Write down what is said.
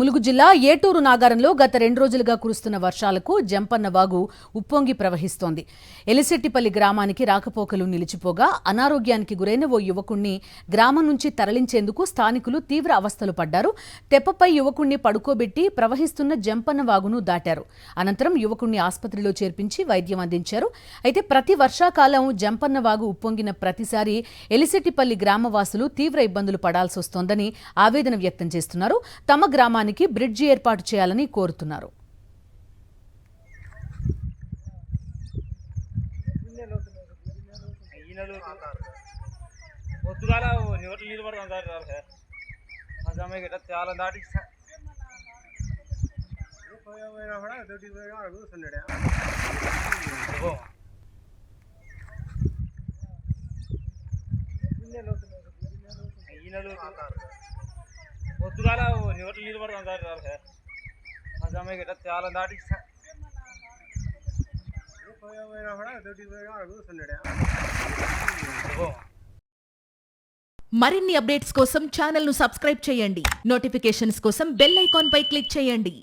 ములుగు జిల్లా ఏటూరు నాగారంలో గత 2 రోజులుగా కురుస్తున్న వర్షాలకు జంపన్న వాగు ఉప్పొంగి ప్రవహిస్తోంది. ఎలిశెట్టిపల్లి గ్రామానికి రాకపోకలు నిలిచిపోగా అనారోగ్యానికి గురైన ఓ యువకుణ్ణి గ్రామం నుంచి తరలించేందుకు స్థానికులు తీవ్ర అవస్థలు పడ్డారు. తెప్పపై యువకుణ్ణి పడుకోబెట్టి ప్రవహిస్తున్న జంపన్న వాగును దాటారు. అనంతరం యువకుణ్ణి ఆసుపత్రిలో చేర్పించి వైద్యం అందించారు. అయితే ప్రతి వర్షాకాలం జంపన్న వాగు ఉప్పొంగిన ప్రతిసారి ఎలిశెట్టిపల్లి గ్రామవాసులు తీవ్ర ఇబ్బందులు పడాల్సొస్తోందని ఆవేదన వ్యక్తం చేస్తున్నారు. తమ గ్రామానికి బ్రిడ్జి ఏర్పాటు చేయాలని కోరుతున్నారు. పొద్దుగాల నీళ్ళు నీళ్ళు పడతాం సార్ అజామే గిట్ట చాలా దాటి మరిన్ని అప్డేట్స్ కోసం ఛానల్ ను సబ్స్క్రైబ్ చేయండి. నోటిఫికేషన్స్ కోసం బెల్ ఐకాన్ పై క్లిక్ చేయండి.